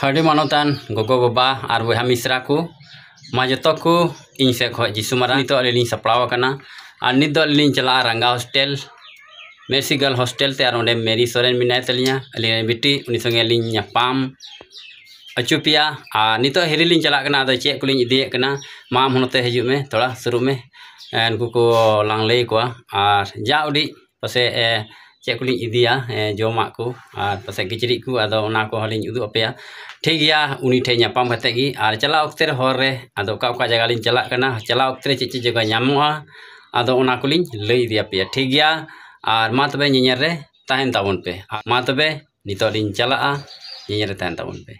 Hadi manutan gogo baba ar boyha misra ku ma joto ku ᱤᱧ ᱥᱮᱫ ᱠᱷᱚᱡ ᱡᱤᱥᱩ ᱢᱟᱨᱟᱝ ᱱᱤᱛᱚᱜ ᱟᱹᱞᱤᱧ ᱞᱤᱧ ᱥᱟᱯᱲᱟᱣ ᱟᱠᱟᱱᱟ ᱟᱨ ᱱᱤᱛ ᱫᱚ ᱟᱹᱞᱤᱧ ᱞᱤᱧ ᱪᱟᱞᱟᱜᱼᱟ ᱨᱟᱸᱜᱟ ᱦᱳᱥᱴᱮᱞ ᱢᱮᱨᱥᱤ ᱜᱟᱨᱞ ᱦᱳᱥᱴᱮᱞ ᱛᱮ ᱟᱨ ᱚᱸᱰᱮ ᱢᱮᱨᱤ ᱥᱚᱨᱮᱱ ᱢᱮᱱᱟᱭ ᱛᱟᱹᱞᱤᱧᱟ ᱟᱹᱞᱤᱧ ᱨᱮᱱ ᱵᱤᱴᱤ ᱩᱱᱤ ᱥᱚᱸᱜᱮ ᱞᱤᱧ ᱧᱟᱯᱟᱢ ᱟᱹᱪᱩ ᱯᱮᱭᱟ ᱟᱨ ᱱᱤᱛᱚᱜ ᱦᱤᱨᱤ ᱞᱤᱧ ᱪᱟᱞᱟᱜ ᱠᱟᱱᱟ ᱟᱫᱚ ᱪᱮᱫ ᱠᱚᱞᱤᱧ ᱤᱫᱤᱭᱮᱫ ᱠᱟᱱᱟ ᱢᱟ ᱟᱢ ᱦᱚᱸ ᱱᱚᱛᱮ ᱦᱤᱡᱩᱜ ᱢᱮ ᱛᱷᱚᱲᱟ ᱥᱩᱨᱩᱜ ᱢᱮ ᱩᱱᱠᱩ ᱠᱚ ᱞᱟᱝ ᱞᱟᱹᱭ ᱠᱚᱣᱟ ᱟᱨ ᱡᱟ ᱩᱰᱤ ᱯᱟᱥᱮ ᱪᱮᱫ ᱠᱚᱞᱤᱧ ᱤᱫᱤᱭᱟ ᱡᱚᱢᱟᱜ ᱠᱚ ᱟᱨ ᱯᱟᱥᱮ ᱠᱤᱪᱨᱤᱡ ᱠᱚ ᱟᱫᱚ ᱚᱱᱟ ᱠᱚᱦᱚᱸ ᱞᱤᱧ ᱩᱫᱩᱜ ᱟᱯᱮᱭᱟ ᱴᱷᱤक ᱜᱮᱭᱟ ᱩᱱᱤ ᱴᱷᱮᱡ ᱧᱟᱯᱟᱢ ᱠᱟᱛᱮ ᱜᱮ ᱟᱨ ᱪᱟᱞᱟᱣ ᱚᱠᱛᱮ ᱨᱮ ᱦᱚᱨ ᱨᱮ ᱟᱫᱚ ᱚᱠᱟ ᱡᱟᱭᱜᱟ ᱞᱤᱧ ᱪᱟᱞᱟᱜ ᱠᱟᱱᱟ ᱪᱟᱞᱟᱣ ᱚᱠᱛᱮ ᱨᱮ ᱪᱮᱫ ᱡᱟᱭᱜᱟ ᱧᱟᱢᱚᱜᱼᱟ ᱟᱫᱚ ᱚᱱᱟ ᱠᱚᱞᱤᱧ ᱞᱟᱹᱭ ᱤᱫᱤ ᱟᱯᱮᱭᱟ ᱴᱷᱤक ᱜᱮᱭᱟ ᱟᱨ ᱢᱟ ᱛᱚᱵᱮ ᱧᱮᱧᱮᱞ ᱨᱮ ᱛᱟᱦᱮᱱ ᱛᱟᱵᱚᱱ ᱯᱮ ᱢᱟ ᱛᱚᱵᱮ ᱱᱤᱛᱚᱜ ᱞᱤᱧ ᱪᱟᱞᱟᱜᱼᱟ ᱧᱮᱧᱮᱞ ᱨᱮ ᱛᱟᱦᱮᱱ ᱛᱟᱵᱚᱱ ᱯᱮ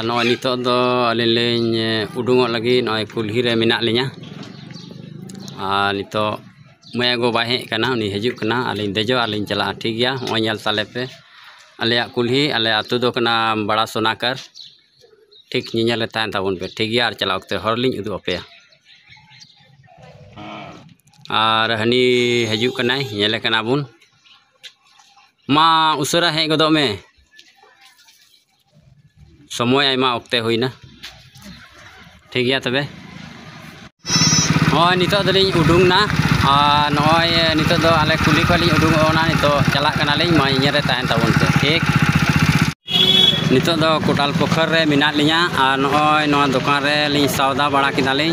ᱱᱚᱜᱼᱚᱭ ᱱᱤᱛᱚᱜ ᱫᱚ ᱟᱹᱞᱤᱧ ᱞᱤᱧ ᱩᱰᱩᱝᱚᱜ ᱞᱟᱹᱜᱤᱫ ᱱᱚᱜᱼᱚᱭ ᱠᱩᱞᱦᱤ ᱨᱮ ᱢᱮᱱᱟᱜ ᱞᱤᱧᱟ ᱟᱨ ᱱᱤᱛᱚᱜ ᱢᱟᱹᱭ ᱜᱚ ᱵᱟᱭ ᱦᱮᱡ ᱠᱟᱱᱟ ᱩᱱᱤ ᱦᱤᱡᱩᱜ ᱠᱟᱱᱟ ᱟᱹᱞᱤᱧ ᱫᱮᱡᱚᱜ ᱟᱹᱞᱤᱧ ᱪᱟᱞᱟᱜᱼᱟ ᱴᱷᱤक ᱜᱮᱭᱟ ᱱᱚᱜᱼᱚᱭ ᱧᱮᱞ ᱛᱟᱞᱮ ᱯᱮ ᱟᱞᱮᱭᱟᱜ ᱠᱩᱞᱦᱤ ᱟᱞᱮ ᱟᱹᱛᱩ ᱫᱚ ᱠᱟᱱᱟ ᱵᱟᱲᱟ ᱥᱳᱱᱟᱠᱟᱨ ᱴᱷᱤक ᱧᱮᱧᱮᱞ ᱨᱮ ᱛᱟᱦᱮᱱ ᱛᱟᱵᱚᱱ ᱯᱮ ᱴᱷᱤक ᱜᱮᱭᱟ ᱟᱨ ᱪᱟᱞᱟᱣ ᱚᱠᱛᱮ ᱦᱚᱲ ᱞᱤᱧ ᱩᱫᱩᱜ ᱟᱯᱮᱭᱟ ᱟᱨ ᱦᱟᱹᱱᱤ ᱦᱤᱡᱩᱜ ᱠᱟᱱᱟᱭ ᱧᱮᱞᱮ ᱠᱟᱱᱟ ᱵᱚᱱ ᱢᱟ ᱩᱥᱟᱹᱨᱟ ᱦᱮᱡ ᱜᱚᱫᱚᱜ ᱢᱮ समय आयमा अक्ते हुईना ठीक गया तबे नॉय नितो दलिኝ उडुंगना और नॉय नितो दो आले कुली को लिኝ उडुंगोना नितो चला कना लिኝ मा इᱧरे ताहन ताबोन पे ठीक नितो दो कोटाल पोखर रे मिना लिñा और नॉय नोआ दुकान रे लिኝ सौदा बड़ा किदा लिኝ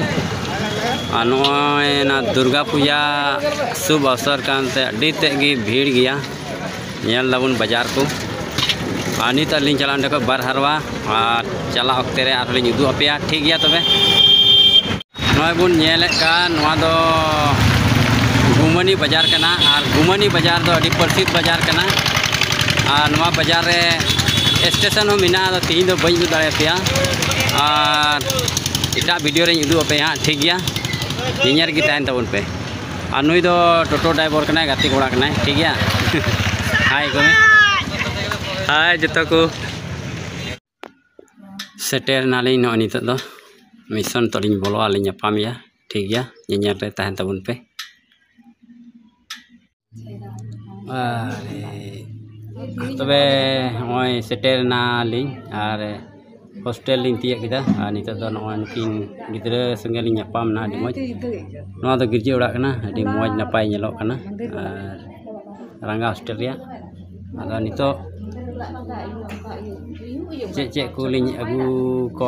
और नॉय ना दुर्गा पूजा शुभ अवसर कानते अड्डी तेगी भीड़ गया नेल दाबोन बाजार को और नित अलिኝ चला को बार हरवा और चला अक्ते रे आर लिኝ उदु अपेया ठीक गया तबे नॉय बुन नेले का नोआ दो गुमनी बाजार कना और गुमनी बाजार दो अडी प्रसिद्ध बाजार कना और नोआ बाजार रे स्टेशन हो मिना दो तीन दो बई दाड़े पेया और इटा वीडियो रे उदु अपेया ठीक गया नियर की ताहन तबन पे और नुई दो टोटो ड्राइवर कना गाती कोड़ा कना ठीक गया हाय को हाय जतो को सेटेर नाली नो नितो दो मिशन तो लिኝ बोलो आलिኝ पामिया ठीक गया नियर रे ताहन तबन पे तबे होय सेटेर नालिኝ और हॉस्टेल लिኝ तिया किदा और नितो दो नोय नकिन गिद्रा संगे लिኝ पाम ना अडी मज नोआ दो गिरजी ओड़ा कना अडी मज नपाय नेलोक कना और रंगा हॉस्टेल रिया आदा नितो चे को लिኝ अगू को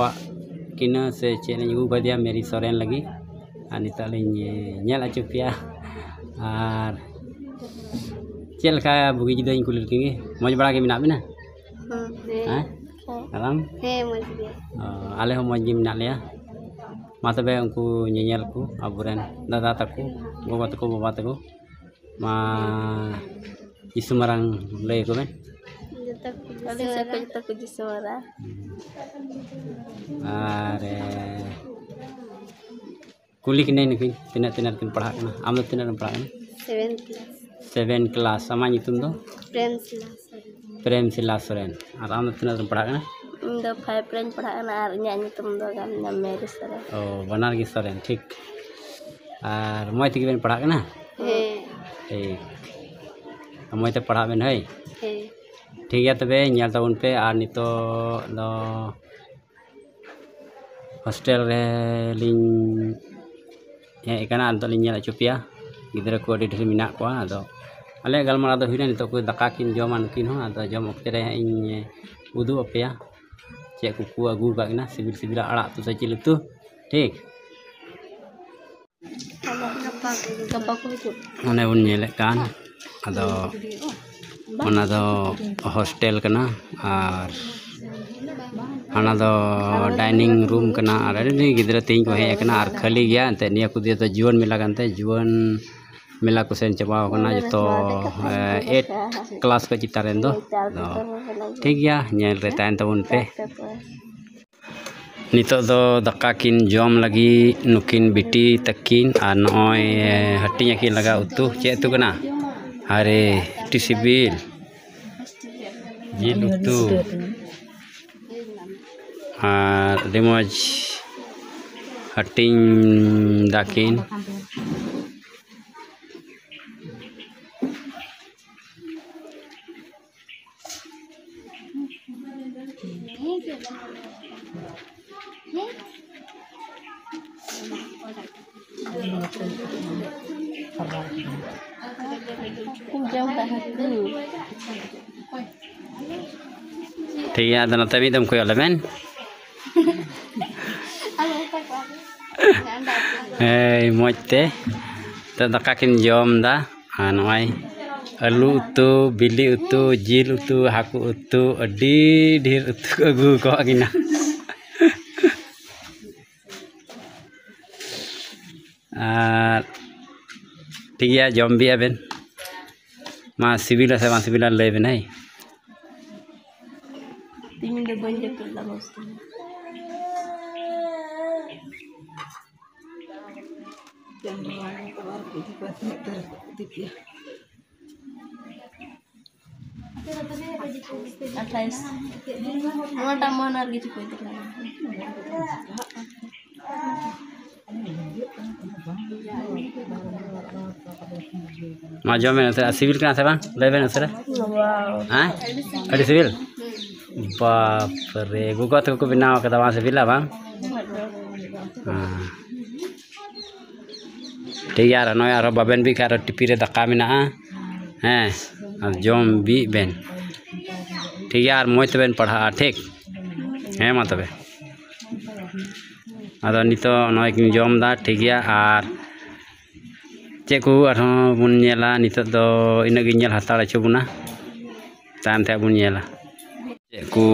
किना से चे लिኝ अगू बदिया मेरी सोरेन लगी और नितो लिኝ नेल अचु पिया और चल का बुगी जुदा इन कुलिल किगे मज बड़ा के मिना बिना हां आराम हे मज गया आले हो मज गे मिना लिया मा तबे उनको नेल को अबुरेन दादा तको गोगो तको बाबा तको मा यीशु मारांग लय को बे अरे कुली किने नकिन तिना किन पढ़ा कना आम दो तिना पढ़ा 7 class sama nyutum do Prem Sila Soren और आम दो तिना पढ़ा कना दो 5 प्रेम पढ़ा कना और nya nyutum do gan नाम मेरी सोरेन ओ बनार की सोरेन ठीक और मोय तिगी बेन पढ़ा कना ठीक मोय ते पढ़ा बेन है ठीक है तबे नेल ताबोन पे और नितो दो हॉस्टेल रे लिኝ हे कना अंत लिኝ नेल चुपिया गिद्रा को अडी ढेर मिना को आदो आले गलमारा दो हुइना नितो को दाका किन जमा नकिन हो आदो जम अक्ते रे इन उदु अपेया चे को अगू कागना सिबिल सिबिल आड़ा तो सचिल तु ठीक माने उन नेले कान आदो ओना दो हॉस्टेल कना और हाना दो डाइनिंग रूम कना और अडी गिद्रा तीन को हे कना और खाली गया अंते निया को दिया तो जीवन मेला कानते जीवन मेला को सेन चबा कना जतो 8 क्लास को चितारेन दो ठीक गया नेल रे ताहन तबन पे नितो दो दाका किन जम लगी नुकिन बिटी तकिन और नॉय हटिया किन लगा उतु चे तु कना अरे टिसिबिल जिल उतु और डेमोज हटिंग दाकिन ठीक है तो नते मिदम को लेबेन मजते तो दाका किन जम दा नय आलू उतु बिली उतु जिल उतु हाकु उतु अडी ढेर उतु अगु को किना ठीक है जम भी आबेन मा सिबिला से मा सिबिला लेबेन है तीन दे बन जे कर लगोस मा जमे सिविल कना से बांग लेबेन उसरे हां अड़ी सिविल बाप रे गुगत को बनाव कदा वहां से बिला बांग ठीक यार नय आरो बाबेन बि कार टिपी रे दाका मिना हैं और जम बि बेन ठीक यार मोय तबेन पढ़ा ठीक हैं मा तबे आदो नितो नय किन जम दा ठीक या आर चे को आरो बुन नेला नितो दो इना गे नेल हाताड़ छबुना ताम ते बुन नेला चे को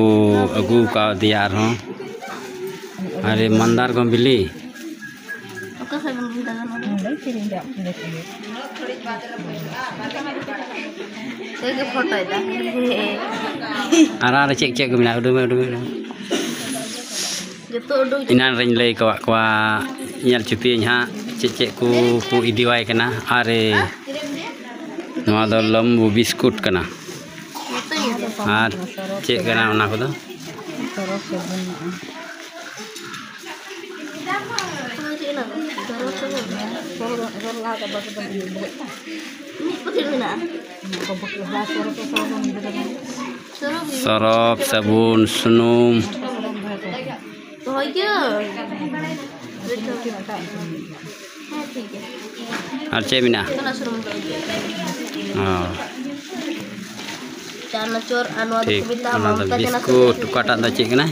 अगु का दिया आरो अरे मंदार को बिली ओका से बन दागा एक फोटो दा आरा चेक चेक को मिना उडु जतो उडु इनान rain लay kwa nyal cuti nya cek ku idiwai kana are noa do lembu biskut kana ar cek kana ona ko do sorop sabun sunum और चे बिना ठीक बिस्कुट काटा दा चे कना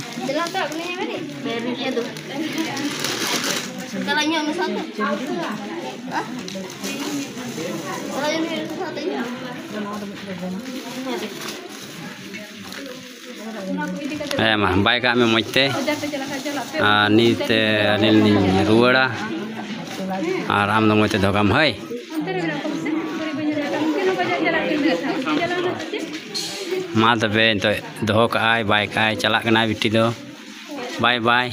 मा बाय का में मजते नीते अनिल रुवाड़ा और आम मजते धोकाम है मा तबे तो दोह का बाय का चला बिटी दो बाय बाय।